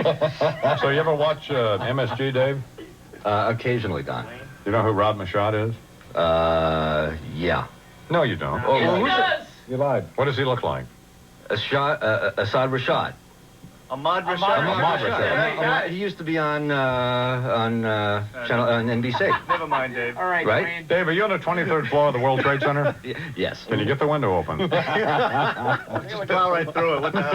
So you ever watch MSG, Dave? Occasionally, Don. You know who Rod Mashad is? Yeah. No, you don't. Oh, Yes, he does. You lied. What does he look like? Assad Rashad. Ahmad Rashad. Ahmad Rashad. He used to be on NBC. Never mind, Dave. All right, Right? Dwayne. Dave, are you on the 23rd floor of the World Trade Center? Yes. Can you get the window open? Just plow right through it. What the hell?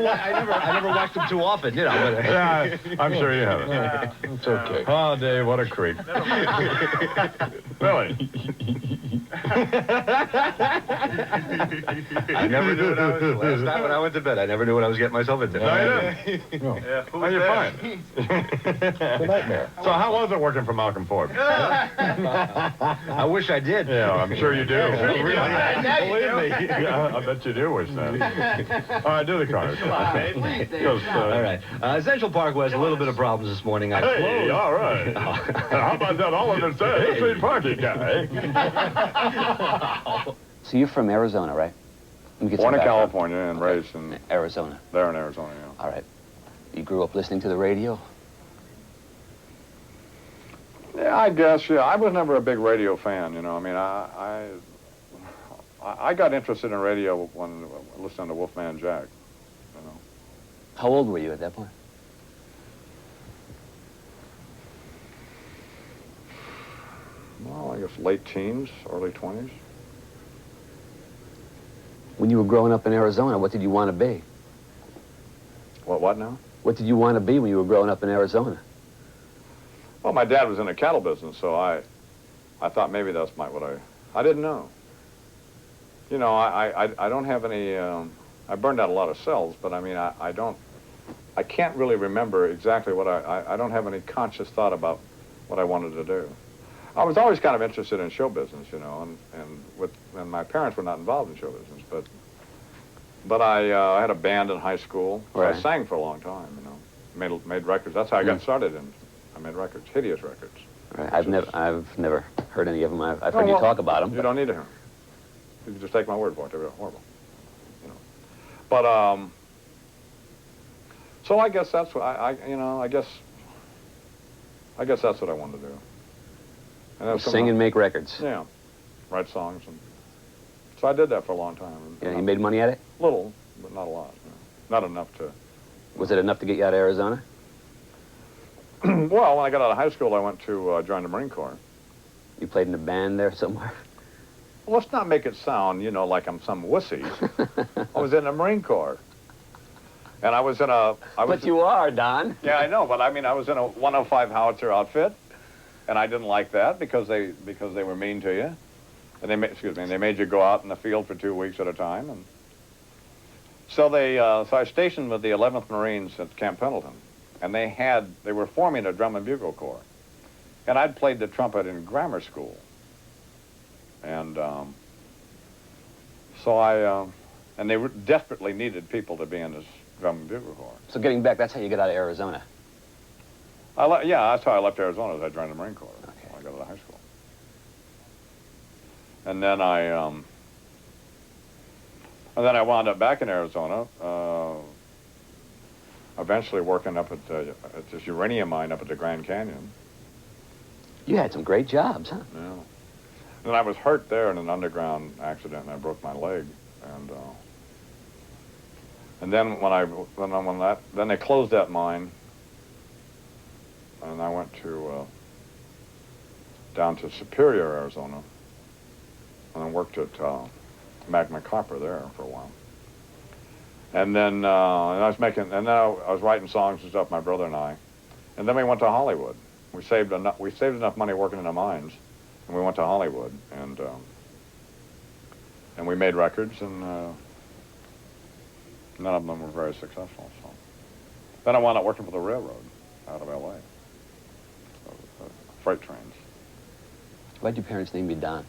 I never watched him too often, you know. But, Yeah, I'm sure you haven't. It's okay. Oh, Dave, what a creep. Really? I never knew what I was. Last night when I went to bed, I never knew what I was getting myself into. No, you didn't. No. Yeah, Oh, you're fine. It's a nightmare. So how was it working for Malcolm Ford? I wish I did. Yeah, I'm sure you do. Really? Now you do. Believe me. I bet you do wish that. All right, do the cars. All right. Central Parkway has a little bit of problems this morning. Hey, all right. How about that all understand? Street parking guy. So you're from Arizona, right? Let me get Born some in background. California and raised in Arizona. there in Arizona, yeah. All right. You grew up listening to the radio? Yeah, I guess, yeah. I was never a big radio fan, you know. I mean, I got interested in radio when listening to Wolfman Jack, you know. How old were you at that point? Well, I guess late teens, early 20s. When you were growing up in Arizona, what did you want to be? What now? What did you want to be when you were growing up in Arizona? Well, my dad was in the cattle business, so I thought maybe that's what I didn't know. You know, I don't have any, I burned out a lot of cells, but I mean, I can't really remember exactly what I don't have any conscious thought about what I wanted to do. I was always kind of interested in show business, you know, and my parents were not involved in show business, but I had a band in high school. So Right. I sang for a long time, you know, made records. That's how I got started I made records, hideous records. Right. I've never heard any of them. I've heard you talk about them. You don't need to hear them. You can just take my word for it. They're horrible, you know. But so I guess that's what I guess that's what I wanted to do. And that's Sing and make records. Yeah, write songs, and so I did that for a long time. Yeah, you made money at it? Little, but not a lot. You know. Not enough to. Was it enough to get you out of Arizona? Well, when I got out of high school, I went to join the Marine Corps. You played in a band there somewhere? Well, let's not make it sound, you know, like I'm some wussy. I was in the Marine Corps. And I was in a... But you are, Don. Yeah, I know, but I mean, I was in a 105 howitzer outfit, and I didn't like that because they were mean to you. And they made you go out in the field for 2 weeks at a time. And so so I stationed with the 11th Marines at Camp Pendleton, and they were forming a drum and bugle corps. And I'd played the trumpet in grammar school. And so and they desperately needed people to be in this drum and bugle corps. So getting back, that's how you got out of Arizona. Yeah, that's how I left Arizona, as I joined the Marine Corps when I got out of high school. And then I wound up back in Arizona, eventually working up at this uranium mine up at the Grand Canyon. You had some great jobs, huh? Yeah. And I was hurt there in an underground accident, and I broke my leg. And then then they closed that mine, and I went down to Superior, Arizona, and I worked at Magna Copper there for a while. And then I was writing songs and stuff, my brother and I. And then we went to Hollywood. We saved enough money working in the mines, and we went to Hollywood, and we made records, and none of them were very successful. So then I wound up working for the railroad out of L.A. Freight trains. Why'd your parents name you Don?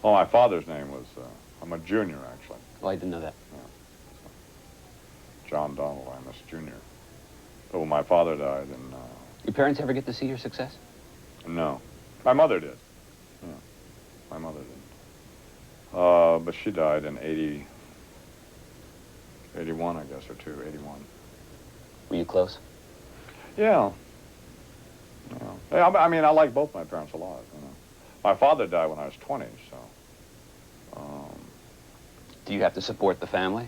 Oh, my father's name was, I'm a junior, actually. Oh, I didn't know that. Yeah. John Donald Imus Jr. Oh, my father died in... Your parents ever get to see your success? No. My mother did. Yeah. My mother did. But she died in 81, I guess, or 81. Were you close? Yeah. Yeah. I mean, I like both my parents a lot. You know. My father died when I was 20, so. Do you have to support the family?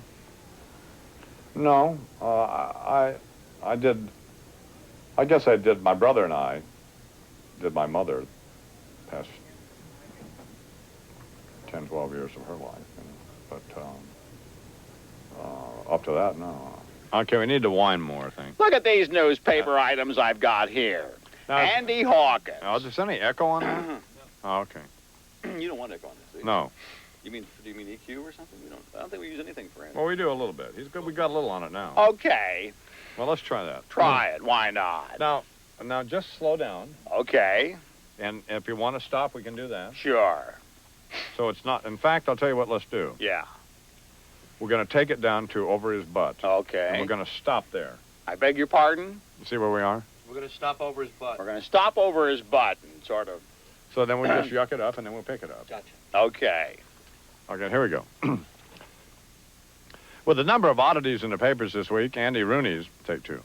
No, I did. I guess I did. My brother and I did my mother past 10, 12 years of her life. You know. But up to that, no. Okay, we need to whine more, I think. Look at these newspaper items I've got here. Now, Andy Hawkins. Oh, is there any echo on that? Oh, okay. You don't want echo on this, do you? No. Do you mean EQ or something? I don't think we use anything for Andy. Well, we do a little bit. He's good. We got a little on it now. Okay. Well, let's try that. Try it. Why not? Now, just slow down. Okay. And if you want to stop, we can do that. Sure. So it's not. In fact, I'll tell you what. Let's do. Yeah. We're going to take it down to over his butt. Okay. And we're going to stop there. I beg your pardon? You see where we are? We're going to stop over his butt. We're going to stop over his butt and sort of... So then we just yuck it up, and then we'll pick it up. Gotcha. Okay. Okay, here we go. With the number of oddities in the papers this week, Andy Rooney's... Take two.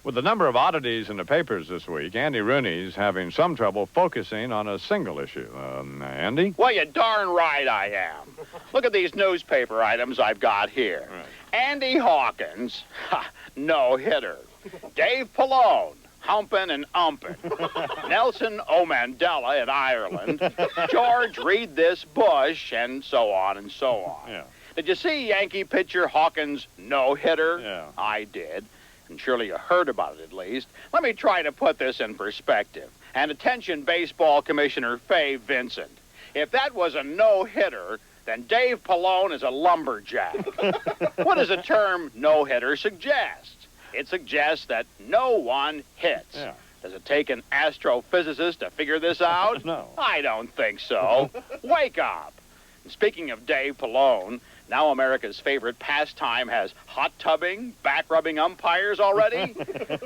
With the number of oddities in the papers this week, Andy Rooney's having some trouble focusing on a single issue. Andy? Well, you darn right I am. Look at these newspaper items I've got here. Right. Andy Hawkins, no-hitter. Dave Pallone, humping and umping. Nelson O'Mandela in Ireland. George Read This Bush, and so on and so on. Yeah. Did you see Yankee pitcher Hawkins' no-hitter? Yeah. I did. And surely you heard about it at least. Let me try to put this in perspective. And attention Baseball Commissioner Fay Vincent. If that was a no-hitter, then Dave Pallone is a lumberjack. What does the term no-hitter suggest? It suggests that no one hits. Yeah. Does it take an astrophysicist to figure this out? No. I don't think so. Wake up. And speaking of Dave Pallone, now America's favorite pastime has hot tubbing, back-rubbing umpires already.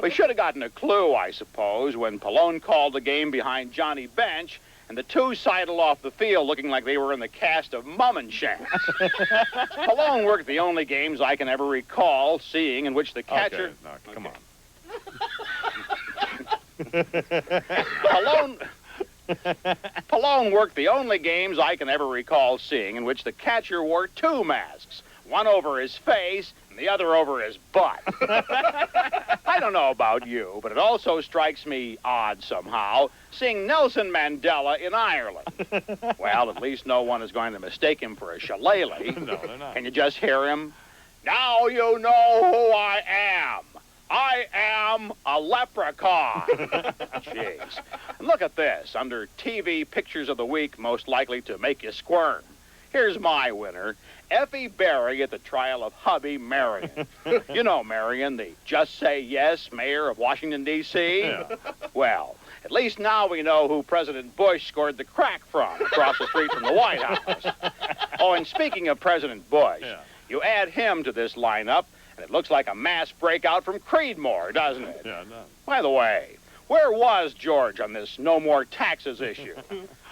We should have gotten a clue, I suppose, when Pallone called the game behind Johnny Bench and the two sidled off the field looking like they were in the cast of Mum and Shanks. Pallone worked the only games I can ever recall seeing in which the catcher... Okay, no, come on. Pallone worked the only games I can ever recall seeing in which the catcher wore two masks, one over his face and the other over his butt. I don't know about you, but it also strikes me odd somehow seeing Nelson Mandela in Ireland. Well, at least no one is going to mistake him for a shillelagh. No, they're not. Can you just hear him? Now you know who I am. I am a leprechaun. Jeez. And look at this. Under TV Pictures of the Week, most likely to make you squirm. Here's my winner, Effie Berry at the trial of hubby Marion. You know Marion, the Just Say Yes mayor of Washington, D.C.? Yeah. Well, at least now we know who President Bush scored the crack from across the street from the White House. Oh, and speaking of President Bush, Yeah. you add him to this lineup, and it looks like a mass breakout from Creedmoor, doesn't it? Yeah, no. By the way, where was George on this no more taxes issue?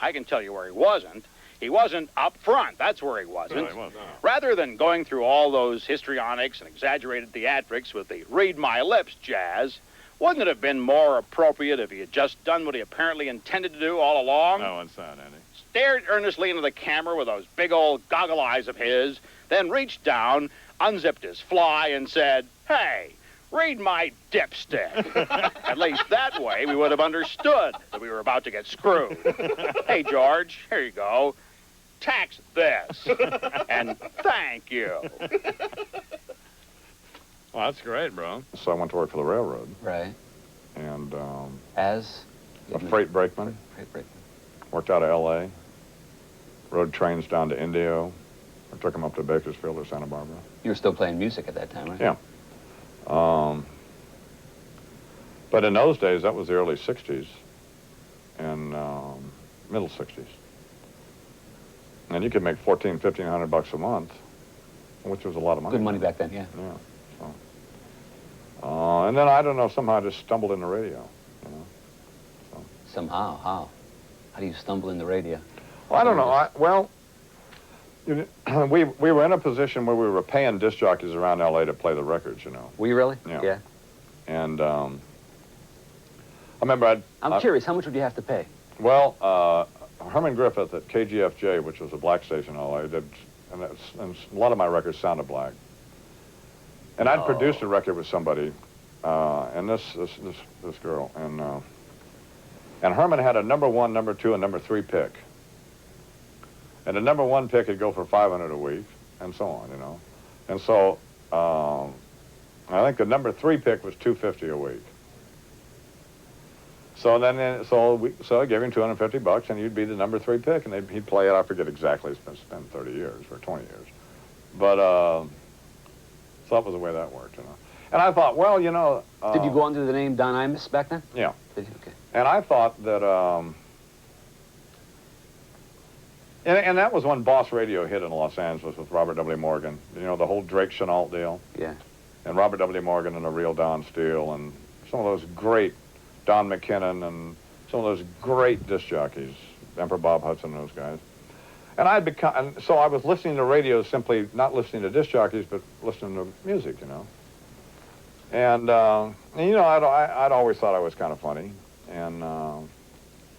I can tell you where he wasn't. He wasn't up front. That's where he wasn't. No, he wasn't. Rather than going through all those histrionics and exaggerated theatrics with the read my lips jazz, wouldn't it have been more appropriate if he had just done what he apparently intended to do all along? No, it's not, Andy. Stared earnestly into the camera with those big old goggle eyes of his, then reached down, unzipped his fly, and said, "Hey, read my dipstick." At least that way we would have understood that we were about to get screwed. Hey, George, here you go. Tax this. And thank you. Well, that's great, bro. So I went to work for the railroad, Right. and As? a freight brakeman. Freight brakeman. Worked out of L.A., rode trains down to Indio. I took them up to Bakersfield or Santa Barbara. You were still playing music at that time, right? Yeah. But in those days, that was the early 60s and middle 60s. And you could make $1,400, $1,500 a month, which was a lot of money. Good money back then, yeah. Yeah. So. And then, I don't know, somehow I just stumbled in the radio, you know. So. Somehow, how? How do you stumble in the radio? Well, I don't know. we were in a position where we were paying disc jockeys around L.A. to play the records, you know. Were you really? Yeah. And I remember I'm curious, how much would you have to pay? Well, Herman Griffith at KGFJ, which was a black station in L.A., did, and a lot of my records sounded black. And I'd produced a record with somebody, and this girl, and Herman had a #1, #2, and #3 pick. And the #1 pick would go for $500 a week, and so on, you know. And so I think the #3 pick was $250 a week. So then, so I gave him $250, and you'd be the #3 pick, and he'd play it. I forget exactly. It's been 30 years or 20 years, but so that was the way that worked, you know. And I thought, well, you know, did you go under the name Don Imus back then? Yeah. Did you? Okay. And I thought that, and that was when Boss Radio hit in Los Angeles with Robert W. Morgan. You know, the whole Drake Chenault deal. Yeah. And Robert W. Morgan and the real Don Steele and some of those great Don McKinnon and some of those great disc jockeys, Emperor Bob Hudson and those guys. And and so I was listening to radio, simply not listening to disc jockeys, but listening to music, you know. And you know, I'd always thought I was kind of funny. And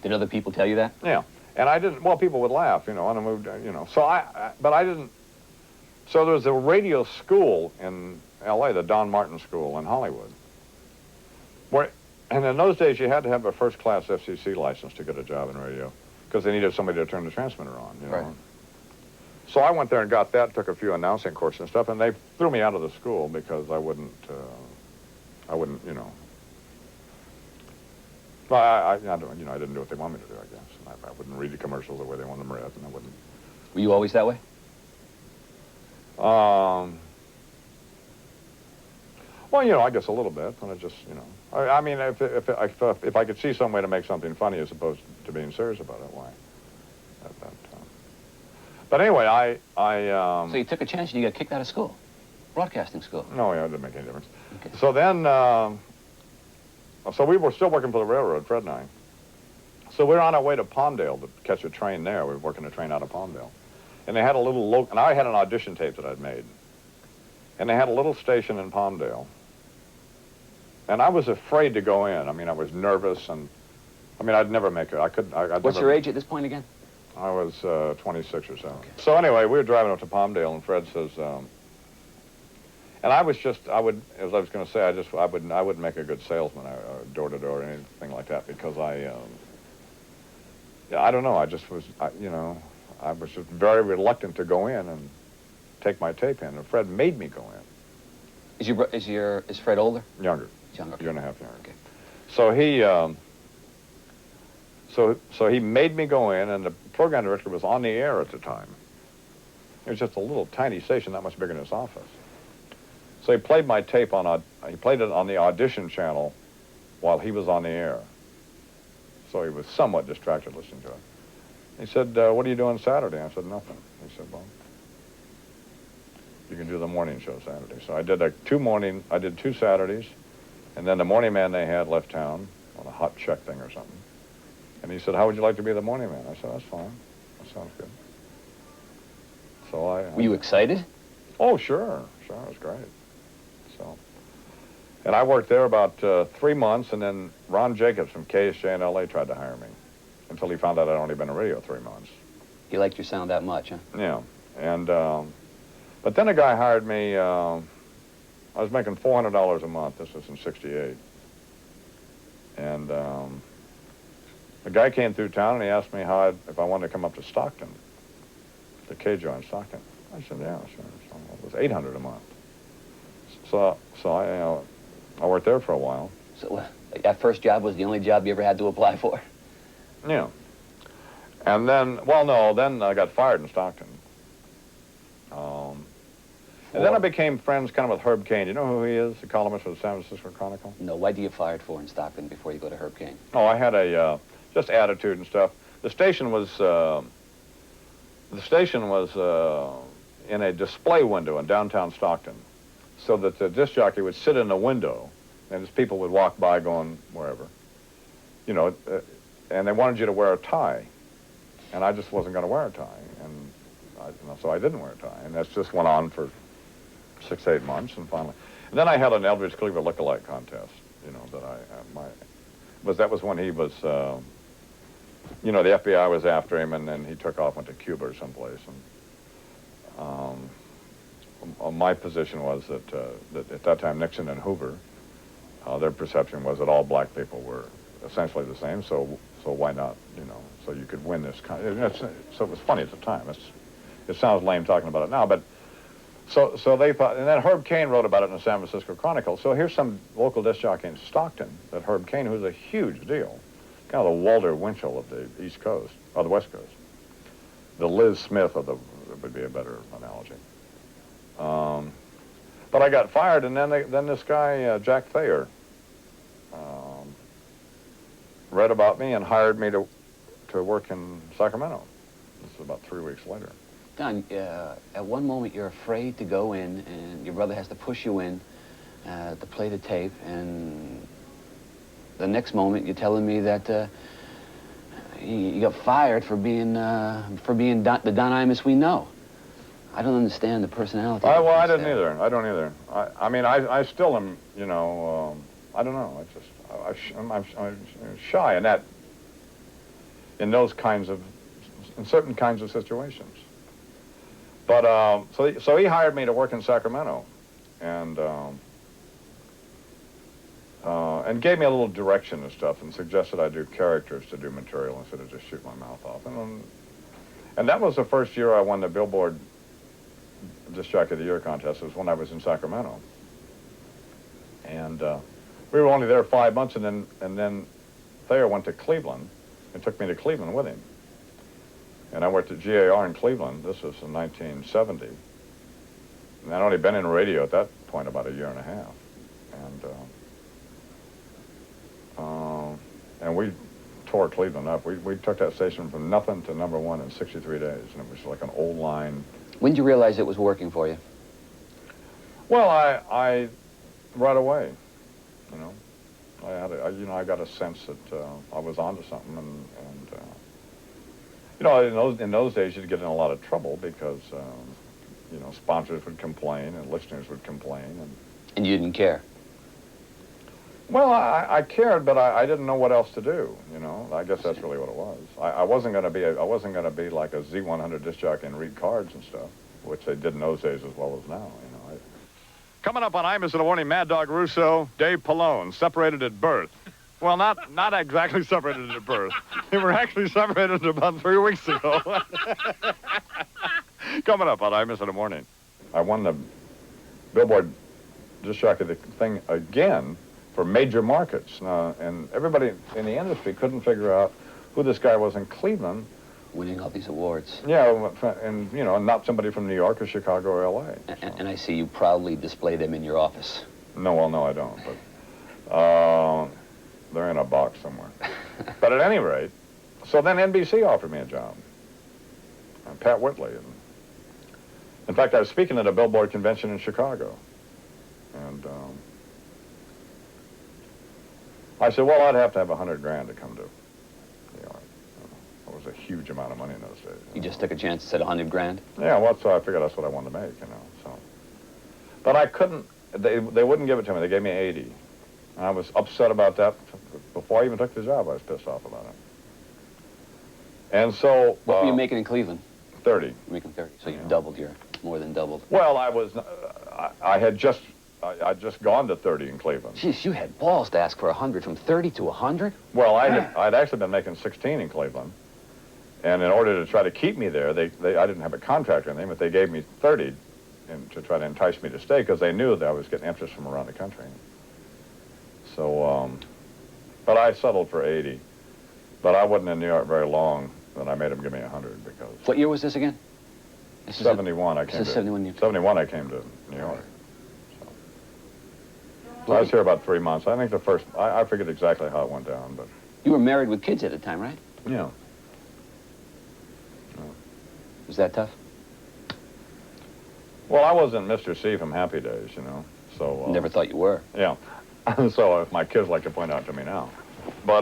did other people tell you that? Yeah. And I didn't, well, people would laugh, you know, and I moved, you know. So but I didn't, so there was a radio school in L.A., the Don Martin School in Hollywood, where, and in those days you had to have a first-class FCC license to get a job in radio, because they needed somebody to turn the transmitter on, you know. Right. So I went there and got that, took a few announcing courses and stuff, and they threw me out of the school because I wouldn't, you know. Well, I don't, you know, I didn't do what they wanted me to do, I guess. I wouldn't read the commercials the way they wanted them read, and I wouldn't. Were you always that way? Well, you know, I guess a little bit, and I just, you know, I mean, if I could see some way to make something funny as opposed to being serious about it, why? But anyway, So you took a chance and you got kicked out of school, broadcasting school. No, yeah, it didn't make any difference. Okay. So then, so we were still working for the railroad, Fred and I. So we were on our way to Palmdale to catch a train there. We were working a train out of Palmdale. And they had a little, and I had an audition tape that I'd made. And they had a little station in Palmdale. And I was afraid to go in. I mean, I was nervous, and, I mean, I'd never make it. What's your age at this point again? I was 26 or so. Okay. So anyway, we were driving up to Palmdale, and Fred says, and I was just, as I was going to say, I wouldn't make a good salesman, door to door, or anything like that, because yeah, I don't know. I just was, you know, I was just very reluctant to go in and take my tape in, and Fred made me go in. Is Fred older? Younger. He's younger. A year and a half younger. Okay. So he made me go in, and the program director was on the air at the time. It was just a little tiny station, not much bigger than his office. So he played my tape he played it on the audition channel while he was on the air. So he was somewhat distracted listening to it. He said, what are you doing Saturday? I said, nothing. He said, well, you can do the morning show Saturday. So I did I did 2 Saturdays, and then the morning man they had left town on a hot check thing or something. And he said, how would you like to be the morning man? I said, that's fine. That sounds good. So Were you excited? Oh, sure. It was great. So, and I worked there about 3 months, and then Ron Jacobs from KSJ in L.A. tried to hire me until he found out I'd only been in radio 3 months. He liked your sound that much, huh? Yeah. And, but then a guy hired me, I was making $400 a month. This was in '68. And the guy came through town, and he asked me if I wanted to come up to Stockton, the KJO in Stockton. I said, yeah, sure. So it was $800 a month. So I worked there for a while. So that first job was the only job you ever had to apply for? Yeah. And then, well, no, then I got fired in Stockton. And then I became friends kind of with Herb Cain. You know who he is, the columnist for the San Francisco Chronicle? No, why do you fired for in Stockton before you go to Herb Cain? Oh, I had just attitude and stuff. The station was in a display window in downtown Stockton, so that the disc jockey would sit in the window, and his people would walk by going wherever, you know, and they wanted you to wear a tie, and I just wasn't going to wear a tie, and so I didn't wear a tie, and that just went on for 6, 8 months, and finally, and then I had an Eldridge Cleaver lookalike contest, that was when he was, the FBI was after him, and then he took off, went to Cuba or someplace, and my position was that at that time Nixon and Hoover, their perception was that all black people were essentially the same, so why not, so you could win this so it was funny at the time. It sounds lame talking about it now, but so they thought, and then Herb Cain wrote about it in the San Francisco Chronicle. So here's some local disc jockey in Stockton, that Herb Cain, who's a huge deal, kind of the Walter Winchell of the East Coast, or the West Coast. The Liz Smith would be a better analogy. But I got fired, and then this guy, Jack Thayer, read about me and hired me to work in Sacramento. This is about 3 weeks later. Don, at one moment you're afraid to go in, and your brother has to push you in to play the tape, and the next moment you're telling me that you got fired for being the Don Imus we know. I don't understand the personality. Well, I didn't either. I don't either. I mean, I still am, I don't know. I'm shy in certain kinds of situations. But, so he hired me to work in Sacramento, and gave me a little direction and stuff, and suggested I do characters to do material instead of just shoot my mouth off. And that was the first year I won the Billboard Disc Jockey of the Year contest. It was when I was in Sacramento. And we were only there 5 months, and then Thayer went to Cleveland and took me to Cleveland with him. And I worked at GAR in Cleveland. This was in 1970. And I'd only been in radio at that point about a year and a half. And we tore Cleveland up. We took that station from nothing to #1 in 63 days. And it was like an old line. When did you realize it was working for you? Well, I right away, I got a sense that I was onto something, and in those days you'd get in a lot of trouble because sponsors would complain and listeners would complain, and you didn't care. Well, I cared, but I didn't know what else to do. I guess that's really what it was. I wasn't going to be like a Z100 disc jockey and read cards and stuff, which they did in those days as well as now. Coming up on Imus In The Morning, Mad Dog Russo, Dave Pallone, separated at birth. Well, not exactly separated at birth. They were actually separated about 3 weeks ago. Coming up on Imus In The Morning. I won the Billboard Disc Jockey thing again for major markets. And everybody in the industry couldn't figure out who this guy was in Cleveland. Winning all these awards. Yeah, and, not somebody from New York or Chicago or L.A. And I see you proudly display them in your office. No, I don't. But they're in a box somewhere. But at any rate, so then NBC offered me a job. Pat Whitley. And in fact, I was speaking at a Billboard convention in Chicago. And I said, well, I'd have to have $100,000 to come to New York. It was a huge amount of money in those days. You just took a chance and said $100,000? Yeah, well, so I figured that's what I wanted to make, so. But I couldn't, they wouldn't give it to me. They gave me 80. And I was upset about that. Before I even took the job, I was pissed off about it. And so... What were you making in Cleveland? 30. You're making 30, so you doubled more than doubled. Well, I'd just gone to 30 in Cleveland. Jeez, you had balls to ask for 100, from 30 to 100? Well, I'd actually been making 16 in Cleveland. And in order to try to keep me there, I didn't have a contract or anything, but they gave me 30 to try to entice me to stay, because they knew that I was getting interest from around the country. So, but I settled for 80. But I wasn't in New York very long, then I made them give me 100 because... What year was this again? 71 I came to... 71 I came to New York. So I was here about 3 months. I think the first... I forget exactly how it went down, but... You were married with kids at the time, right? Yeah. Was that tough? Well, I wasn't Mr. C from Happy Days, so... Never thought you were. Yeah. So my kids like to point out to me now. But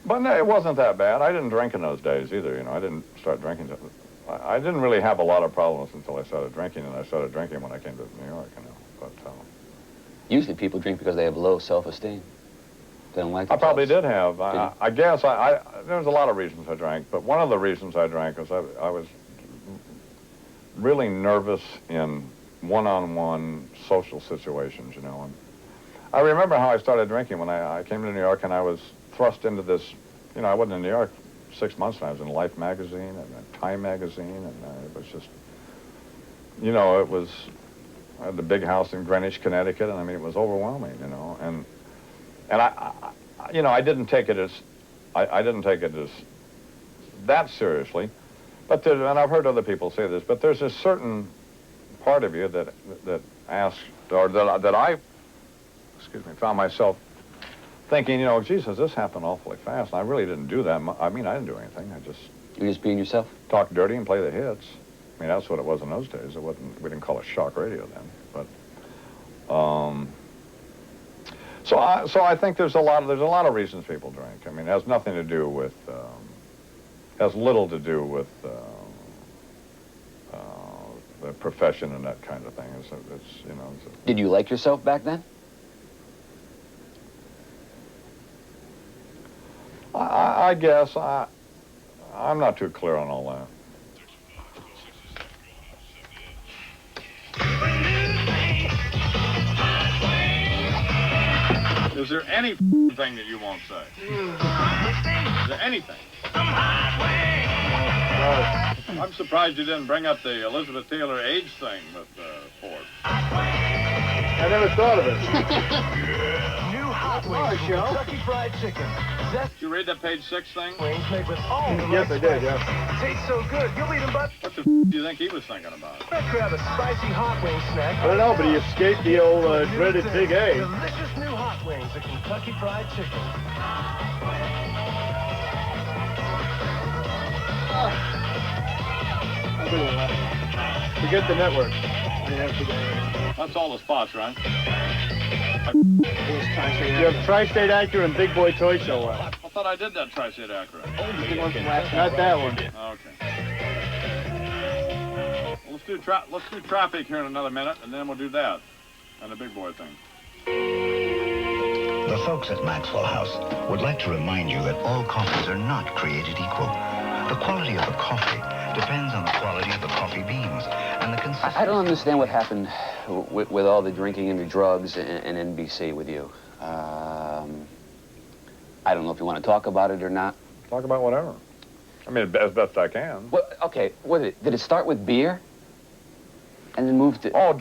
no, it wasn't that bad. I didn't drink in those days either, I didn't start drinking I didn't really have a lot of problems until I started drinking, and I started drinking when I came to New York, you know. But Usually people drink because they have low self-esteem. They don't like I probably themselves. did have. I guess there was a lot of reasons I drank, but one of the reasons I drank was I was really nervous in one-on-one social situations, you know. And I remember how I started drinking when I came to New York, and I was thrust into this, you know, I wasn't in New York 6 months, and I was in Life magazine and Time magazine, and it was just, you know, I had the big house in Greenwich, Connecticut, and I mean, it was overwhelming, you know. And I you know, I didn't take it as that seriously, but and I've heard other people say this, but there's a certain part of you that asks, or that I, found myself thinking, you know, Jesus, this happened awfully fast. And I really didn't do that. I mean, I didn't do anything. I just You're just being yourself? talk dirty and play the hits. I mean, that's what it was in those days. It wasn't. We didn't call it shock radio then, but. So I think there's a lot of reasons people drink. I mean, it has nothing to do with, has little to do with the profession and that kind of thing. It's you know. Did you like yourself back then? I guess I'm not too clear on all that. Is there any thing that you won't say? Is there anything? I'm surprised you didn't bring up the Elizabeth Taylor age thing with Ford. I never thought of it. New hot wings from Kentucky Fried Chicken. Did you read that page 6 thing? Wings made with all the Yes, I did, yeah. Tastes so good, you'll eat them, but What the do you think he was thinking about? let's grab a spicy hot wing snack. I don't know, but he escaped the old dreaded big A. Delicious new hot wings at Kentucky Fried Chicken. Forget the network. That's all the spots, right? You have Tri-State Acura and Big Boy Toy Show. I thought I did that Tri-State Acura. Not that one. Okay. Well, let's do traffic here in another minute, and then we'll do that and the Big Boy thing. The folks at Maxwell House would like to remind you that all coffees are not created equal. The quality of the coffee depends on the quality of the coffee beans and the consistency. I don't understand what happened with all the drinking and the drugs and NBC with you. I don't know if you want to talk about it or not. Talk about whatever. I mean, as best I can. Well, okay, did it start with beer? And then move to... Oh,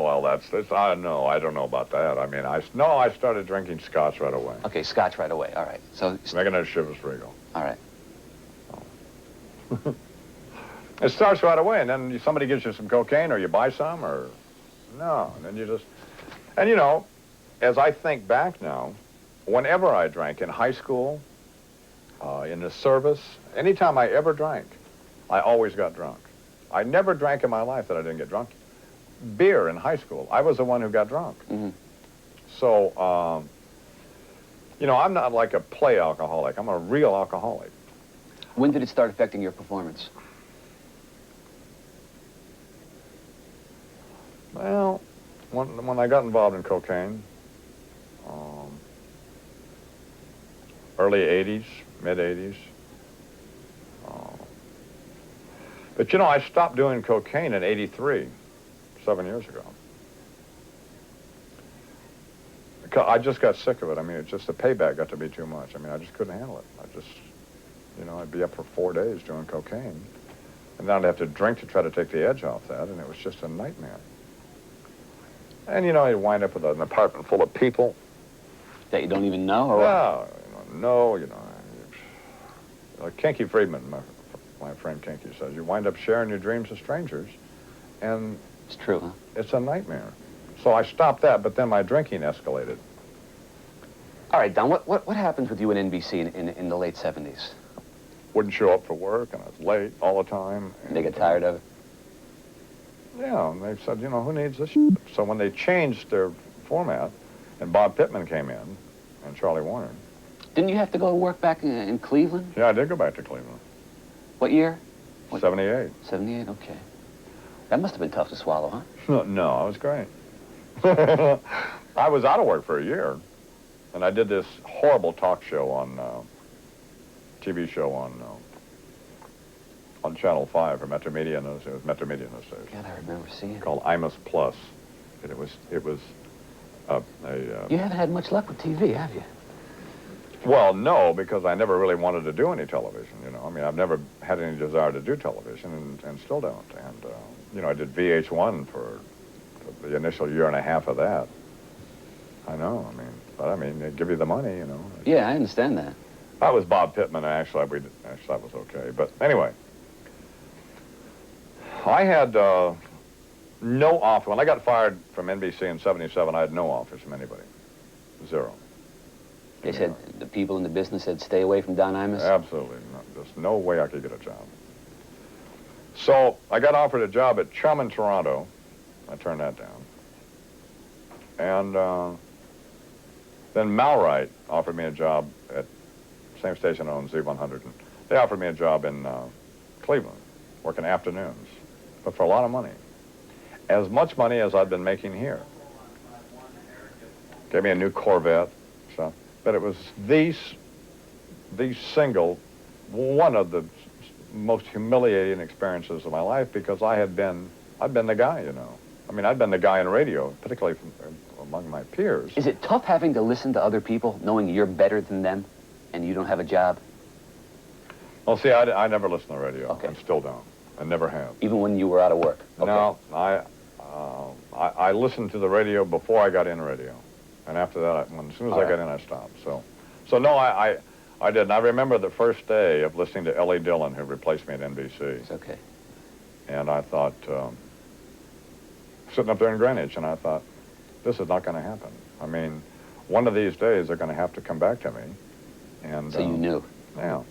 well, that's no, I don't know about that. I mean, I started drinking scotch right away. Okay, scotch right away, all right. So... Making that Chivas Regal. All right. It starts right away, and then somebody gives you some cocaine, or you buy some, or... No, and then you just... And, you know, as I think back now, whenever I drank, in high school, in the service, anytime I ever drank, I always got drunk. I never drank in my life that I didn't get drunk. Beer in high school, I was the one who got drunk. Mm-hmm. So, you know, I'm not like a play alcoholic. I'm a real alcoholic. When did it start affecting your performance? Well, when I got involved in cocaine, early 80s, mid 80s. But, you know, I stopped doing cocaine in 83, 7 years ago. I just got sick of it. I mean, it's just the payback got to be too much. I mean, I just couldn't handle it. You know, I'd be up for 4 days doing cocaine. And then I'd have to drink to try to take the edge off that, and it was just a nightmare. And, you know, I'd wind up with an apartment full of people. That you don't even know? Or like Kinky Friedman, my friend Kinky says, you wind up sharing your dreams with strangers, and... It's true, huh? It's a nightmare. So I stopped that, but then my drinking escalated. All right, Don, what happens with you in NBC in the late 70s? Wouldn't show up for work, and I was late all the time. And they get tired of it? Yeah, and they said, you know, who needs this shit? So when they changed their format, and Bob Pittman came in, and Charlie Warner. Didn't you have to go to work back in Cleveland? Yeah, I did go back to Cleveland. What year? What? 78. 78, okay. That must have been tough to swallow, huh? No, it was great. I was out of work for a year, and I did this horrible talk show on, TV show on Channel 5 for Metro Media News. It was Metro Media News Station. God, I remember seeing it. Called Imus Plus. And it was You haven't had much luck with TV, have you? well, no, because I never really wanted to do any television, you know. I mean, I've never had any desire to do television, and still don't. And, you know, I did VH1 for the initial year and a half of that. I know, but they give you the money, you know. Yeah, I understand that. I was Bob Pittman, and actually, that was okay. But anyway, I had no offer. When I got fired from NBC in '77, I had no offers from anybody. Zero. They said, the people in the business said, stay away from Don Imus? Absolutely. There's no way I could get a job. So I got offered a job at Chum in Toronto. I turned that down. And then Malwright offered me a job at the same station on Z100. And they offered me a job in Cleveland, working afternoons, but for a lot of money. As much money as I'd been making here. Gave me a new Corvette, so. But it was the single, one of the most humiliating experiences of my life, because I'd been the guy, you know. I mean, I'd been the guy in radio, particularly among my peers. Is it tough having to listen to other people, knowing you're better than them, and you don't have a job? Well, see, I never listen to radio, okay. And still don't. I never have. Even when you were out of work? Okay. No, I listened to the radio before I got in radio. And after that, as soon as I got in, I stopped. So no, I didn't. I remember the first day of listening to Ellie Dillon, who replaced me at NBC. It's okay. And I thought, sitting up there in Greenwich, and I thought, this is not going to happen. I mean, one of these days, they're going to have to come back to me. And so you knew? Yeah.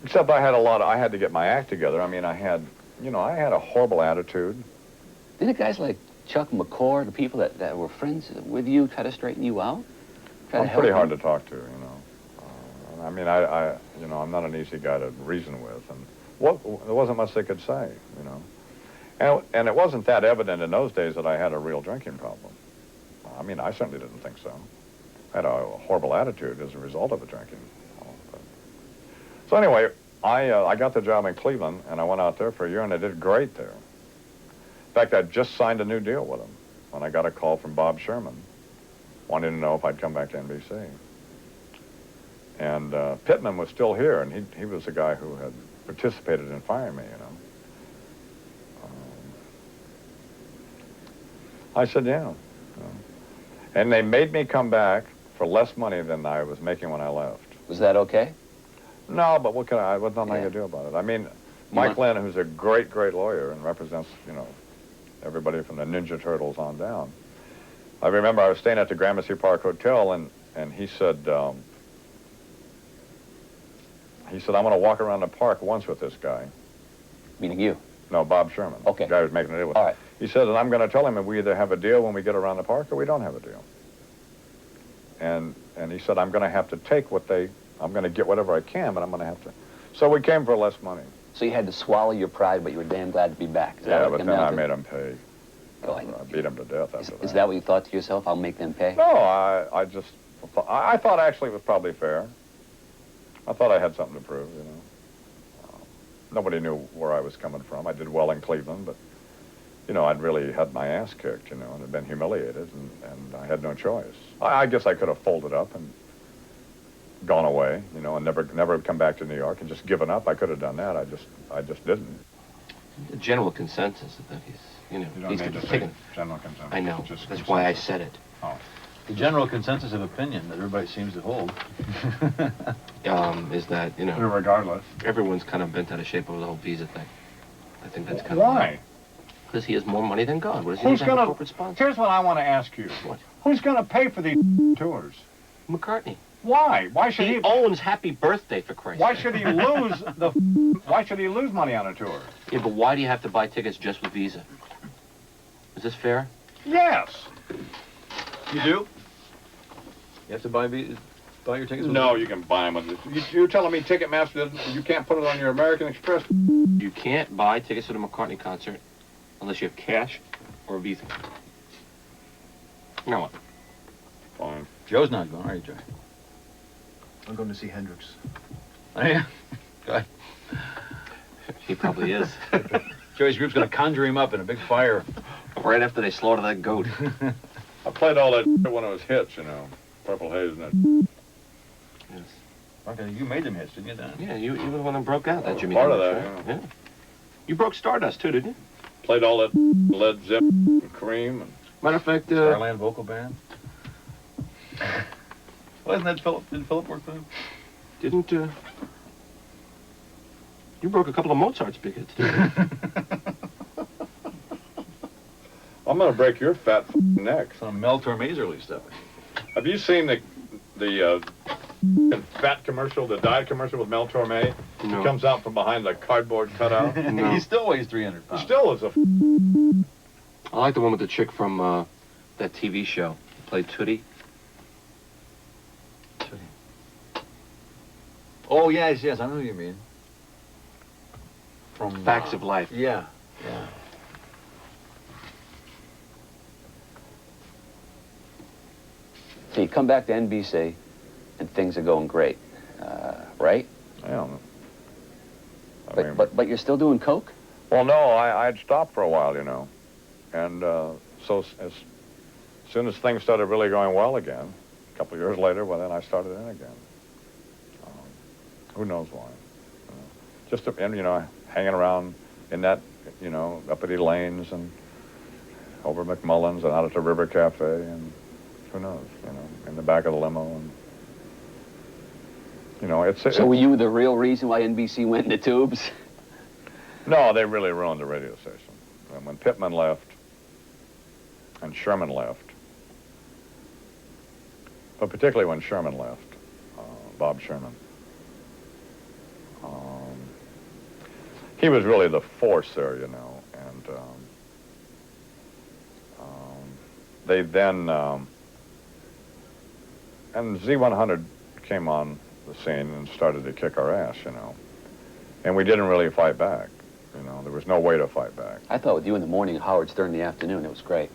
Except I had to get my act together. I mean, I had a horrible attitude. Didn't guys like Chuck McCord, the people that were friends with you, try to straighten you out? I'm pretty hard to talk to, you know. I mean, I'm not an easy guy to reason with, and there wasn't much they could say, you know. And it wasn't that evident in those days that I had a real drinking problem. I mean, I certainly didn't think so. I had a horrible attitude as a result of the drinking. So anyway, I got the job in Cleveland, and I went out there for a year, and I did great there. In fact, I just signed a new deal with him when I got a call from Bob Sherman, wanting to know if I'd come back to NBC. And Pittman was still here, and he was the guy who had participated in firing me, you know. I said, yeah. And they made me come back for less money than I was making when I left. Was that okay? No, but what nothing I could do about it. I mean, Mike Lynn, who's a great, great lawyer and represents, you know, everybody from the Ninja Turtles on down. I remember I was staying at the Gramercy Park Hotel, and he said, I'm going to walk around the park once with this guy. Meaning you? No, Bob Sherman. Okay. The guy who was making a deal with. All right. He said, and I'm going to tell him if we either have a deal when we get around the park or we don't have a deal. And he said, I'm going to have to take I'm going to get whatever I can, but I'm going to have to. So we came for less money. So you had to swallow your pride, but you were damn glad to be back. Yeah, but then I made him pay. I beat him to death after that. Is that what you thought to yourself? I'll make them pay? No, I thought actually it was probably fair. I thought I had something to prove, you know. Nobody knew where I was coming from. I did well in Cleveland, but, you know, I'd really had my ass kicked, you know, and had been humiliated, and I had no choice. I guess I could have folded up and gone away, you know, and never come back to New York and just given up. I could have done that. I just didn't. The general consensus is that he's, you know, You don't he's need to say taken. general consensus. I know. Just That's why I said it. Oh. The general consensus of opinion that everybody seems to hold. Is that, you know, Regardless. everyone's kind of bent out of shape over the whole visa thing. I think that's kind Why? Because he has more money than God. What does he Who's need to have a gonna? corporate sponsor? Here's what I want to ask you. What? Who's going to pay for these tours? McCartney. Why? Why should He owns Happy Birthday, for Christ's Why sake. should he lose Why should he lose money on a tour? Yeah, but why do you have to buy tickets just with Visa? Is this fair? Yes. You do? You have to buy Visa? buy your tickets? No, you can buy them. You're telling me Ticketmaster, you can't put it on your American Express? You can't buy tickets to the McCartney concert unless you have cash or a Visa. Now what? Fine. Joe's not going, are you, Joe? I'm going to see Hendrix. Oh, yeah? Good. He probably is. Joey's group's going to conjure him up in a big fire. Right after they slaughter that goat. I played all that when it was hits, you know. Purple Haze and that. Yes. Okay, you made them hits, didn't you, Don? Yeah, you were the one that broke out that Jimmy Part of Hendrix, that, right? Yeah. You broke Stardust, too, didn't you? Played all that Led Zeppelin and Cream. And Matter of fact, Starland Vocal Band. Wasn't that Philip? Didn't Philip work for him? Didn't, you broke a couple of Mozart's big hits, too. I'm going to break your fat neck. Some Mel Torme stuff. Have you seen the fat commercial, the diet commercial with Mel Torme? No. He comes out from behind the cardboard cutout. No. He still weighs 300 pounds. He still is a... I like the one with the chick from, that TV show. Played Tootie. Oh, yes, I know what you mean. From Facts of Life. Yeah. So you come back to NBC, and things are going great, right? Yeah. I mean, But you're still doing coke? well, no, I'd stopped for a while, you know. And so as soon as things started really going well again, a couple of years later, well, then I started in again. Who knows why? Just, you know, hanging around in that, you know, uppity lanes and over McMullen's and out at the River Cafe and who knows, you know, in the back of the limo. And, you know, So were you the real reason why NBC went in the tubes? No, they really ruined the radio station. And when Pittman left and Sherman left, but particularly when Sherman left, Bob Sherman, he was really the force there, you know, and they then, and Z100 came on the scene and started to kick our ass, you know, and we didn't really fight back, you know, there was no way to fight back. I thought with you in the morning and Howard Stern in the afternoon, it was great.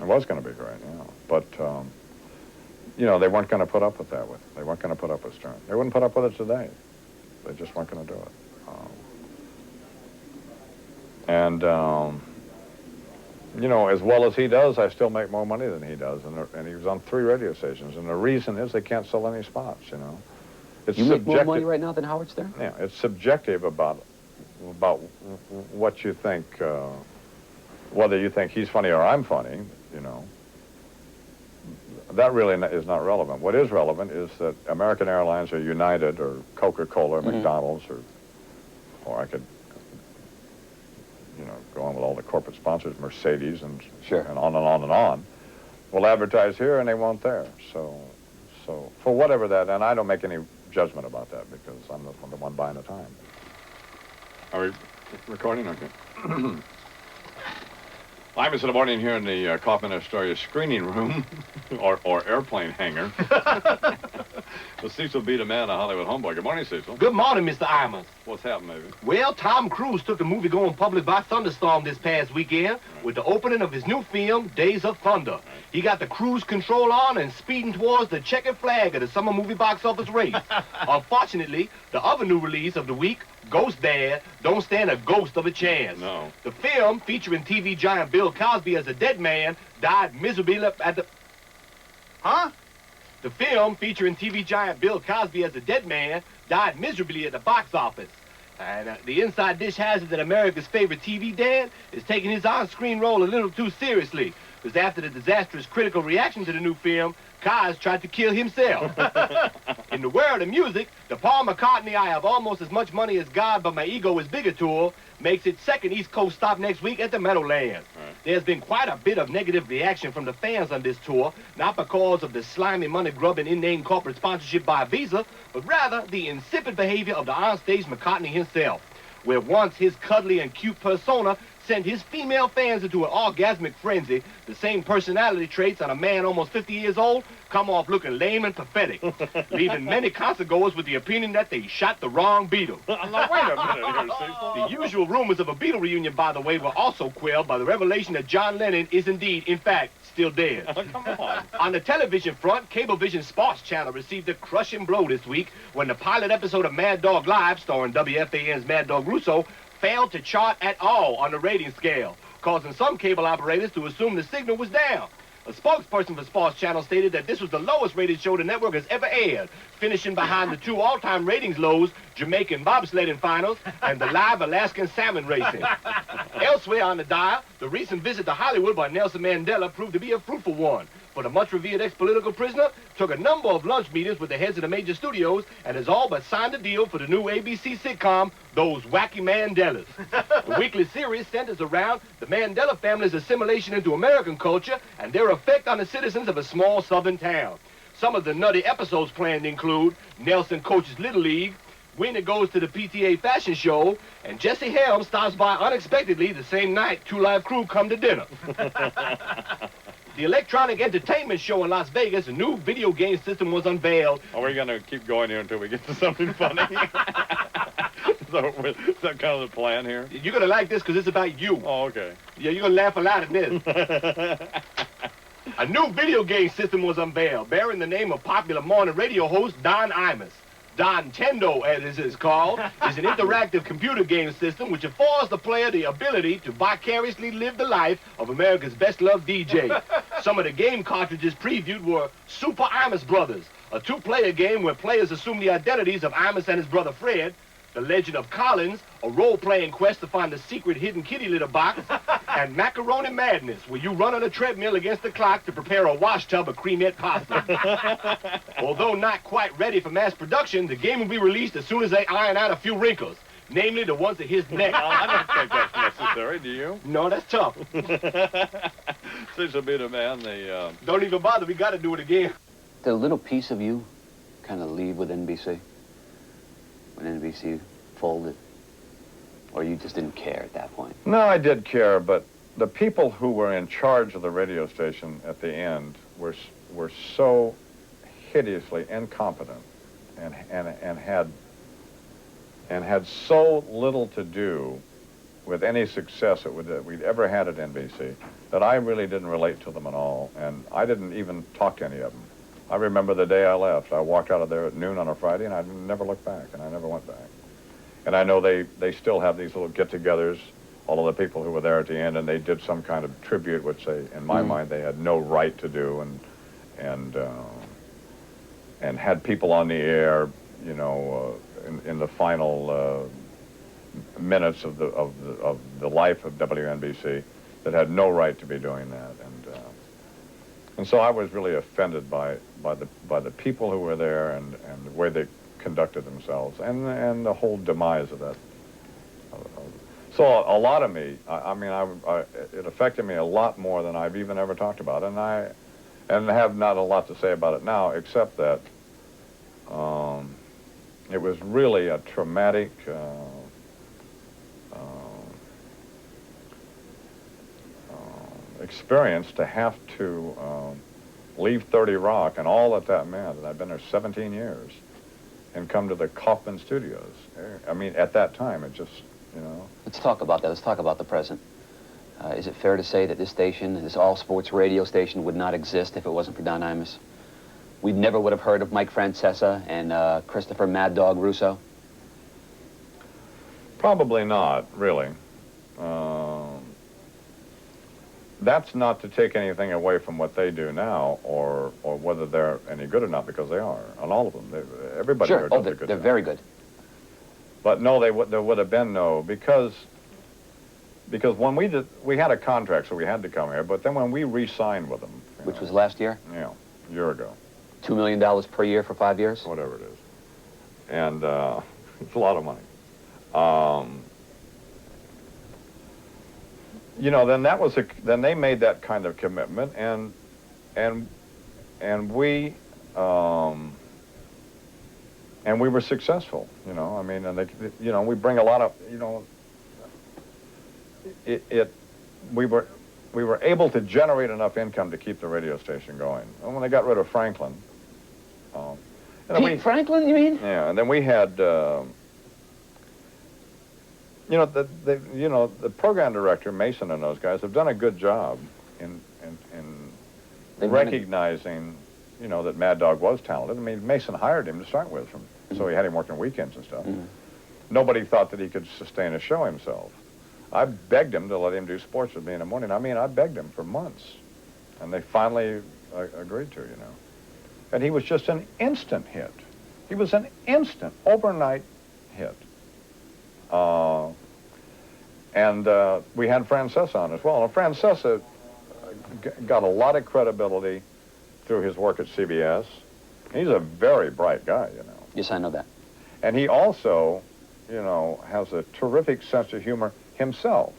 It was going to be great, you know, but, you know, they weren't going to put up with that. They weren't going to put up with Stern. They wouldn't put up with it today. They just weren't going to do it. You know, as well as he does, I still make more money than he does. And he was on 3 radio stations. And the reason is they can't sell any spots, you know. It's you make more subjective. money right now than Howard Stern? Yeah, it's subjective about what you think, whether you think he's funny or I'm funny, you know. That really is not relevant. What is relevant is that American Airlines or United or Coca-Cola or McDonald's or I could, you know, go on with all the corporate sponsors, Mercedes and on and on and on, will advertise here and they won't there. So for whatever that, and I don't make any judgment about that because I'm the one buying the time. Are we recording? Okay. Imus in the Morning here in the Kaufman Astoria screening room, or airplane hangar. With Cecil B. the man, a Hollywood homeboy. Good morning, Cecil. Good morning, Mr. Imus. What's happened, maybe? Well, Tom Cruise took the movie going public by thunderstorm this past weekend with the opening of his new film, Days of Thunder. He got the cruise control on and speeding towards the checkered flag of the summer movie box office race. Unfortunately, the other new release of the week, Ghost Dad, don't stand a ghost of a chance. No. The film, featuring TV giant Bill Cosby as a dead man, died miserably at the... Huh? The film, featuring TV giant Bill Cosby as a dead man, died miserably at the box office. And the inside dish has it that America's favorite TV dad is taking his on-screen role a little too seriously. Because after the disastrous critical reaction to the new film, Kaz tried to kill himself. In the world of music, the Paul McCartney I Have Almost As Much Money As God But My Ego Is Bigger tour makes its second East Coast stop next week at the Meadowlands. There's been quite a bit of negative reaction from the fans on this tour, not because of the slimy, money-grubbing, inane corporate sponsorship by Visa, but rather the insipid behavior of the onstage McCartney himself, where once his cuddly and cute persona sent his female fans into an orgasmic frenzy, the same personality traits on a man almost 50 years old come off looking lame and pathetic, leaving many concertgoers with the opinion that they shot the wrong Beatle. Now, wait a minute here, Cecil. The usual rumors of a Beatle reunion, by the way, were also quelled by the revelation that John Lennon is indeed, in fact, still dead. Oh, come on. On the television front, Cablevision Sports Channel received a crushing blow this week when the pilot episode of Mad Dog Live, starring WFAN's Mad Dog Russo, failed to chart at all on the rating scale, causing some cable operators to assume the signal was down. A spokesperson for Sports Channel stated that this was the lowest rated show the network has ever aired, finishing behind the two all-time ratings lows, Jamaican bobsledding finals and the live Alaskan salmon racing. Elsewhere on the dial, the recent visit to Hollywood by Nelson Mandela proved to be a fruitful one, for the much-revered ex-political prisoner took a number of lunch meetings with the heads of the major studios and has all but signed a deal for the new ABC sitcom, Those Wacky Mandelas. The weekly series centers around the Mandela family's assimilation into American culture and their effect on the citizens of a small southern town. Some of the nutty episodes planned include Nelson coaches Little League, Winnie goes to the PTA fashion show, and Jesse Helms stops by unexpectedly the same night Two Live Crew come to dinner. The electronic entertainment show in Las Vegas, a new video game system was unveiled. Are we going to keep going here until we get to something funny? So, is that kind of the plan here? You're going to like this because it's about you. Oh, okay. Yeah, you're going to laugh a lot at this. A new video game system was unveiled, bearing the name of popular morning radio host Don Imus. Don Tendo, as it is called, is an interactive computer game system which affords the player the ability to vicariously live the life of America's best-loved DJ. Some of the game cartridges previewed were Super Imus Brothers, a two-player game where players assume the identities of Imus and his brother Fred, The Legend of Collins, a role-playing quest to find the secret hidden kitty litter box, and Macaroni Madness, where you run on a treadmill against the clock to prepare a wash tub of creamette pasta. Although not quite ready for mass production, the game will be released as soon as they iron out a few wrinkles, namely the ones at his neck. I don't think that's necessary, do you? No, that's tough. Seems to be the man, Don't even bother, we got to do it again. Did a little piece of you kind of leave with NBC? When NBC folded? Or you just didn't care at that point? No, I did care, but the people who were in charge of the radio station at the end were so hideously incompetent and had so little to do with any success that we'd ever had at NBC that I really didn't relate to them at all, and I didn't even talk to any of them. I remember the day I left. I walked out of there at noon on a Friday, and I never looked back, and I never went back. And I know they still have these little get-togethers, all of the people who were there at the end, and they did some kind of tribute, which they, in my mind, they had no right to do, and had people on the air, you know, in the final minutes of the life of WNBC that had no right to be doing that, and so I was really offended by the people who were there and the way they conducted themselves and the whole demise of that. So a lot of me, it affected me a lot more than I've even ever talked about, and I have not a lot to say about it now, except that it was really a traumatic experience to have to leave 30 Rock and all that meant, and I've been there 17 years, and come to the Kaufman Studios. I mean, at that time, it just, you know. Let's talk about that. Let's talk about the present. Is it fair to say that this station, this all-sports radio station, would not exist if it wasn't for Don Imus? We never would have heard of Mike Francesa and Christopher Mad Dog Russo? Probably not, really. That's not to take anything away from what they do now, or whether they're any good or not, because they are, on all of them. Everybody sure. here does a good they're job. very good. But no, there would have been no, because when we had a contract, so we had to come here, but then when we re-signed with them. Which was last year? Yeah, a year ago. $2 million per year for 5 years? Whatever it is. And it's a lot of money. You know, then they made that kind of commitment, and we were successful. You know, I mean, and we bring a lot of, you know, we were able to generate enough income to keep the radio station going. And when they got rid of Franklin, Franklin, you mean? Yeah, and then we had, the program director Mason and those guys have done a good job in recognizing, that Mad Dog was talented. I mean, Mason hired him to start with, so he had him working weekends and stuff. Mm-hmm. Nobody thought that he could sustain a show himself. I begged him to let him do sports with me in the morning. I mean, I begged him for months, and they finally agreed to, And he was just an instant hit. He was an instant, overnight hit. And we had Francesa on as well. And Francesa got a lot of credibility through his work at CBS. He's a very bright guy, Yes, I know that. And he also, has a terrific sense of humor himself.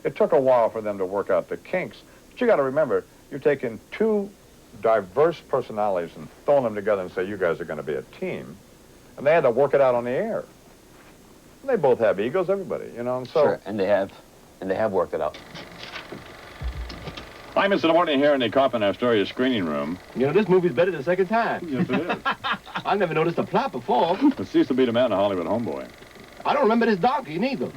It took a while for them to work out the kinks. But you got to remember, you're taking two diverse personalities and throwing them together and say, you guys are going to be a team. And they had to work it out on the air. And they both have egos, everybody, and so... Sure, and they have worked it out. Imus In The Morning here in the Coffin Astoria screening room. This movie's better the second time. Yes, it is. I never noticed the plot before. But Cecil B. DeMann, a Hollywood homeboy. I don't remember this donkey, neither.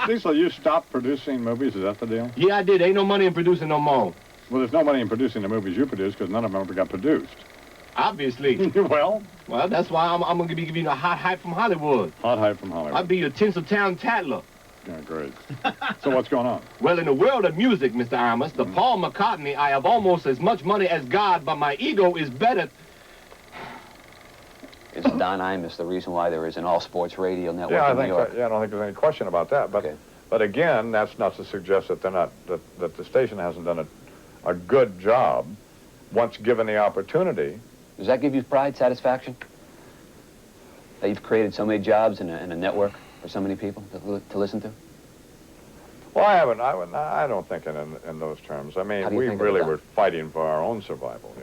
Cecil, you stopped producing movies, is that the deal? Yeah, I did. Ain't no money in producing no more. Well, there's no money in producing the movies you produce because none of them ever got produced. Obviously. Well, that's why I'm going to be giving you a hot hype from Hollywood. Hot hype from Hollywood. I'll be your Tinseltown Tattler. Yeah, great. So what's going on? Well, in the world of music, Mr. Imus, the Paul McCartney, I have almost as much money as God, but my ego is better. Is Don Imus the reason why there is an all-sports radio network I in New think York? I don't think there's any question about that. But, but again, that's not to suggest that they're not that the station hasn't done a good job once given the opportunity. Does that give you pride, satisfaction? That you've created so many jobs in a network for so many people to listen to? Well, I don't think in those terms. I mean, we really were fighting for our own survival,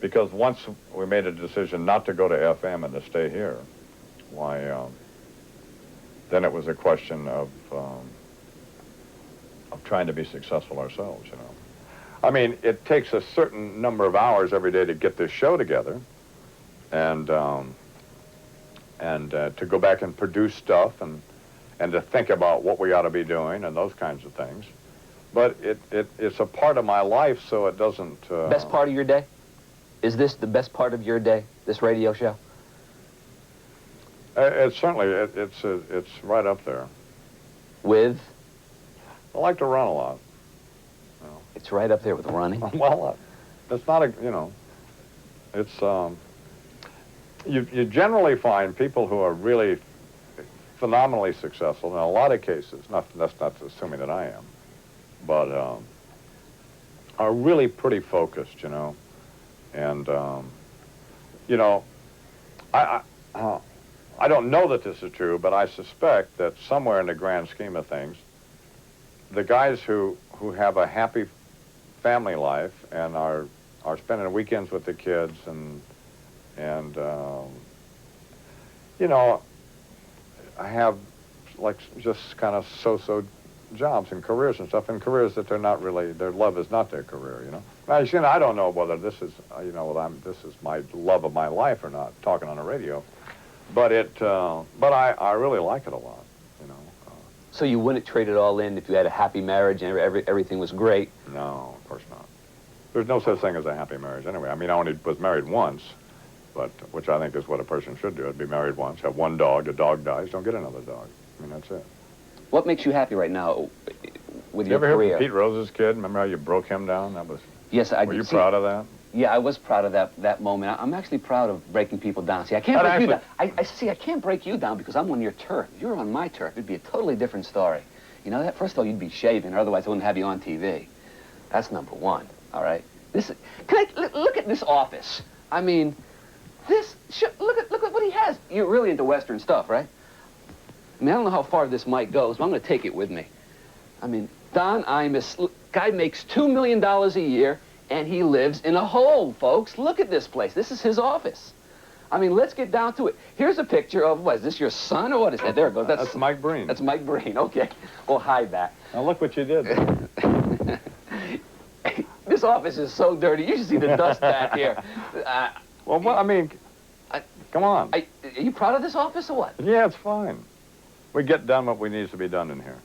because once we made a decision not to go to FM and to stay here, then it was a question of trying to be successful ourselves, I mean, it takes a certain number of hours every day to get this show together, and to go back and produce stuff and to think about what we ought to be doing and those kinds of things. But it's a part of my life, so it doesn't... Best part of your day? Is this the best part of your day, this radio show? It's certainly, it's right up there. With? I like to run a lot. It's right up there with running? Well, it's not it's, you generally find people who are really phenomenally successful in a lot of cases, that's not assuming that I am, but are really pretty focused, and, I don't know that this is true, but I suspect that somewhere in the grand scheme of things, the guys who have a happy family life and are spending weekends with the kids and I have just kind of so-so jobs and careers and stuff, and careers that they're not really, their love is not their career, Now, I don't know whether this is, this is my love of my life or not, talking on the radio, but I really like it a lot, So you wouldn't trade it all in if you had a happy marriage and everything was great? No, of course not. There's no such thing as a happy marriage anyway. I mean, I only was married once, which I think is what a person should do. Be married once, have one dog, the dog dies, don't get another dog. I mean, that's it. What makes you happy right now with your career? You ever hear career? from Pete Rose's kid? Remember how you broke him down? That was... Yes, I did. Were you proud of that? Yeah, I was proud of that moment. I'm actually proud of breaking people down. See, I can't break you down. I can't break you down because I'm on your turf. If you were on my turf, it'd be a totally different story. You know that? First of all, you'd be shaving, or otherwise I wouldn't have you on TV. That's number one, all right? Look at this office. I mean, look at what he has. You're really into Western stuff, right? I mean, I don't know how far this mic goes, but I'm going to take it with me. I mean, Don Imus, guy makes $2 million a year, and he lives in a hole, folks. Look at this place. This is his office. I mean, let's get down to it. Here's a picture of, what, is this your son or what is that? There it goes. That's Mike Breen. That's Mike Breen, okay. We'll hide that. Now look what you did. This office is so dirty. You should see the dust back here. Well, I mean, come on. Are you proud of this office or what? Yeah, it's fine. We get done what we needs to be done in here.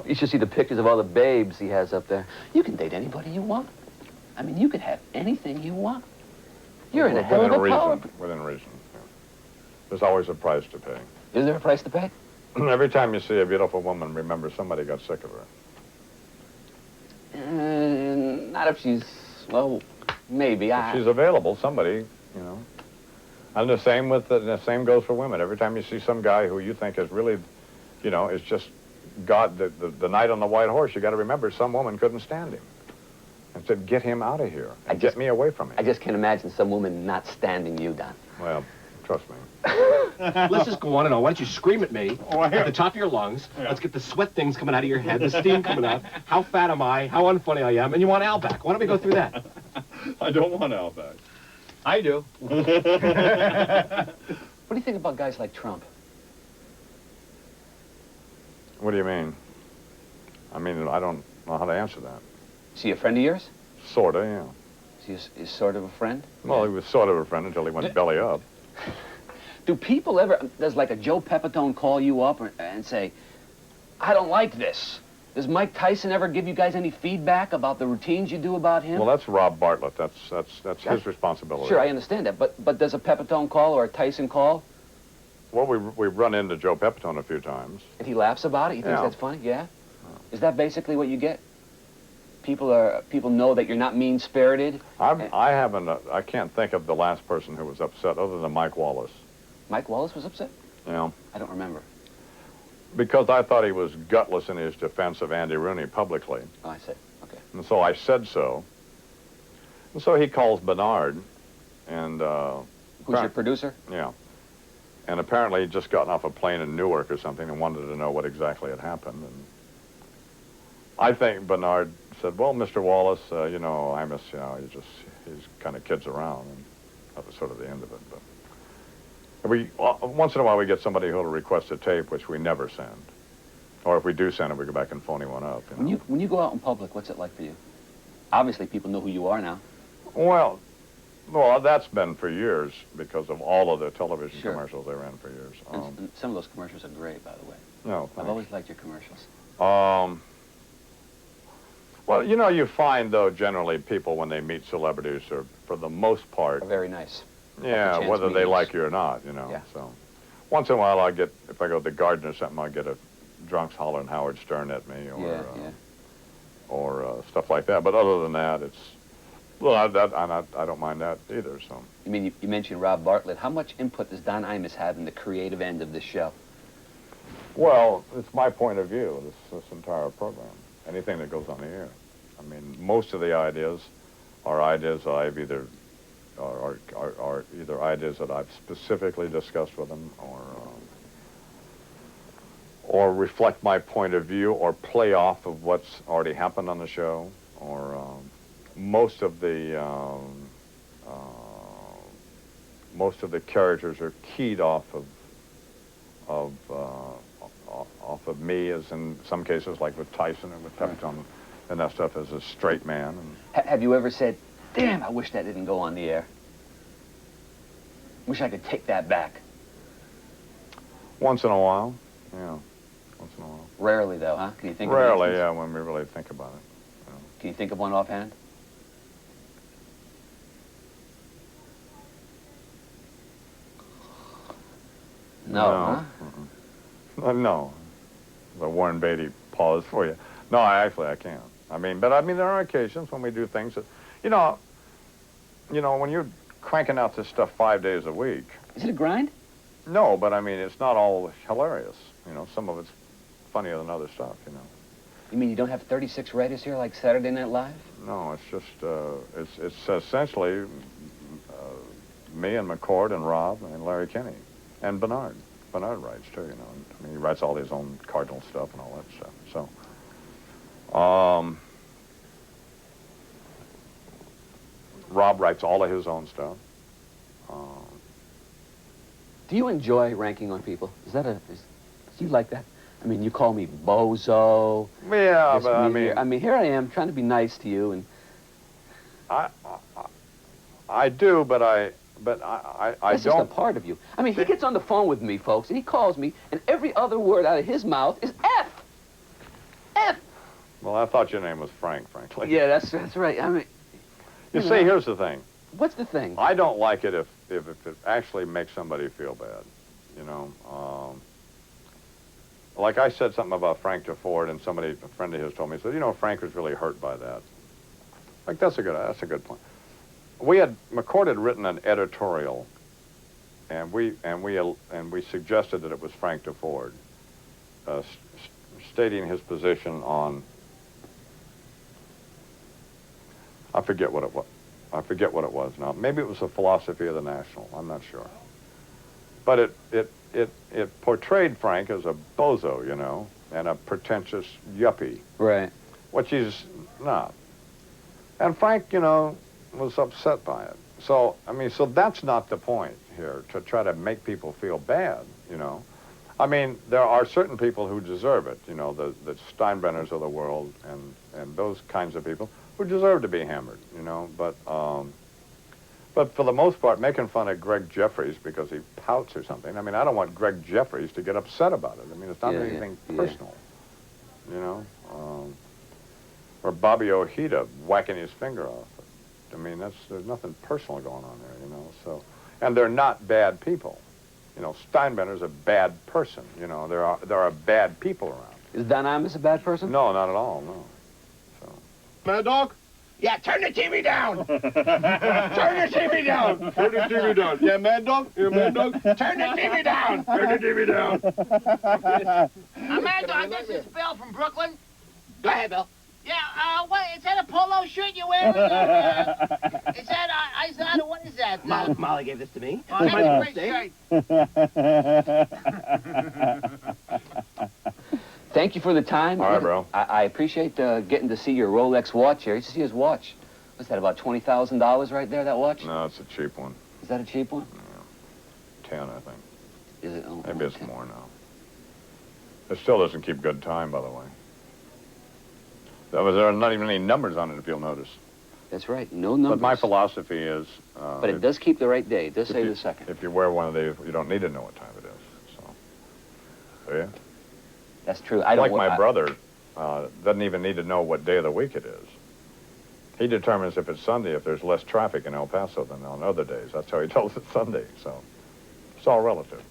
You should see the pictures of all the babes he has up there. You can date anybody you want. I mean, you can have anything you want. You're in a hell of a power. Within reason. Yeah. There's always a price to pay. Is there a price to pay? Every time you see a beautiful woman, remember somebody got sick of her. Not if she's, well, maybe. If she's available, somebody, you know. And the same goes for women. Every time you see some guy who you think is really, you know, is just God, the knight on the white horse, you got to remember some woman couldn't stand him. And said, get him out of here. And get me away from him. I just can't imagine some woman not standing you, Don. Well, trust me. Let's just go on and on. Why don't you scream at me at the top of your lungs? Yeah. Let's get the sweat things coming out of your head, the steam coming out. How fat am I? How unfunny I am? And you want Al back. Why don't we go through that? I don't want Al back. I do. What do you think about guys like Trump? What do you mean? I mean, I don't know how to answer that. Is he a friend of yours? Sort of, yeah. Is he sort of a friend? Well, he was sort of a friend until he went belly up. Do people ever, does like a Joe Pepitone call you up and say, I don't like this? Does Mike Tyson ever give you guys any feedback about the routines you do about him? Well, that's Rob Bartlett. That's his responsibility. Sure, I understand that. But does a Pepitone call or a Tyson call? Well, we've run into Joe Pepitone a few times. And he laughs about it? He thinks that's funny? Yeah? Is that basically what you get? People know that you're not mean-spirited? I can't think of the last person who was upset other than Mike Wallace. Mike Wallace was upset? Yeah. I don't remember. Because I thought he was gutless in his defense of Andy Rooney publicly. Oh, I see. Okay. And so I said so. And so he calls Bernard, and... Who's your producer? Yeah. And apparently he'd just gotten off a plane in Newark or something and wanted to know what exactly had happened. And I think Bernard said, well, Mr. Wallace, you know, Imus, you know, he's kind of kids around. And that was sort of the end of it. But once in a while we get somebody who'll request a tape, which we never send. Or if we do send it, we go back and phony one up. You know? When you go out in public, what's it like for you? Obviously, people know who you are now. Well, that's been for years because of all of the television commercials they ran for years. And some of those commercials are great, by the way. No, I've always liked your commercials. Well, you know, you find, though, generally people, when they meet celebrities, are, for the most part... Are very nice. Yeah, whether they like you or not, you know. Yeah. So, once in a while, I'll get, if I go to the Garden or something, I'll get a drunks hollering Howard Stern at me, or stuff like that. But other than that, it's... Well, I don't mind that either, so... You mean, you mentioned Rob Bartlett. How much input does Don Imus have in the creative end of this show? Well, it's my point of view, this entire program. Anything that goes on the air. I mean, most of the ideas are ideas that I've either... are either ideas that I've specifically discussed with them, or reflect my point of view, or play off of what's already happened on the show, or most of the characters are keyed off of me, as in some cases, like with Tyson and with Pepitone, and that stuff as a straight man. And have you ever said, damn, I wish that didn't go on the air? Wish I could take that back. Once in a while, yeah. Once in a while. Rarely, though, huh? Can you think of Rarely, yeah, when we really think about it. You know. Can you think of one offhand? No, huh? No. The Warren Beatty pause for you. No, I can't. I mean, there are occasions when we do things that, you know, when you're cranking out this stuff 5 days a week. Is it a grind? No, but I mean, it's not all hilarious. You know, some of it's funnier than other stuff, you know. You mean you don't have 36 writers here like Saturday Night Live? No, it's just, it's essentially me and McCord and Rob and Larry Kinney and Bernard. Bernard writes, too, you know. I mean, he writes all his own Cardinal stuff and all that stuff, so. Rob writes all of his own stuff. Do you enjoy ranking on people? Do you like that? I mean, you call me bozo. Yeah, this, but I mean, here I am trying to be nice to you, and I do, but I that's don't. just a part of you. I mean, he gets on the phone with me, folks, and he calls me, and every other word out of his mouth is F. F. Well, I thought your name was Frank, frankly. Yeah, that's right. I mean, you see, here's the thing. What's the thing? I don't like it if it actually makes somebody feel bad, you know. Like I said something about Frank to Ford, and a friend of his told me, he said, you know, Frank was really hurt by that. Like, that's a good point. McCord had written an editorial, and we suggested that it was Frank to Ford, stating his position on, I forget what it was now. Maybe it was the philosophy of the National. I'm not sure. But it portrayed Frank as a bozo, you know, and a pretentious yuppie. Right. Which he's not. And Frank, you know, was upset by it. So, I mean, so that's not the point here, to try to make people feel bad, you know. I mean, there are certain people who deserve it, you know, the Steinbrenners of the world and those kinds of people who deserve to be hammered, you know. But for the most part, making fun of Greg Jeffries because he pouts or something, I mean, I don't want Greg Jeffries to get upset about it. I mean, it's not anything personal, you know. Or Bobby Ojeda whacking his finger off. I mean, there's nothing personal going on there, you know. So, and they're not bad people. You know, Steinbrenner's a bad person. You know, there are bad people around. Is Don Imus a bad person? No, not at all. No. So. Mad Dog? Yeah, turn the TV down. Turn the TV down. Turn the TV down. Yeah, Mad Dog? You're a Mad Dog? Turn the TV down. Turn the TV down. Mad Dog, this is Bill from Brooklyn. Go ahead, Bill. Yeah, what, is that a polo shirt you're wearing? Is that, what is that? Molly gave this to me. Oh, that's a great shirt. Thank you for the time. All right, bro. I appreciate getting to see your Rolex watch here. You should see his watch. What's that, about $20,000 right there, that watch? No, it's a cheap one. Is that a cheap one? Yeah. 10, I think. Is it? Oh, maybe it's more now. It still doesn't keep good time, by the way. There are not even any numbers on it, if you'll notice. That's right, no numbers. But my philosophy is... but it does keep the right day. It does say the second. If you wear one of these, you don't need to know what time it is. So yeah. That's true. I don't... Like my brother doesn't even need to know what day of the week it is. He determines if it's Sunday, if there's less traffic in El Paso than on other days. That's how he tells it's Sunday, so it's all relative.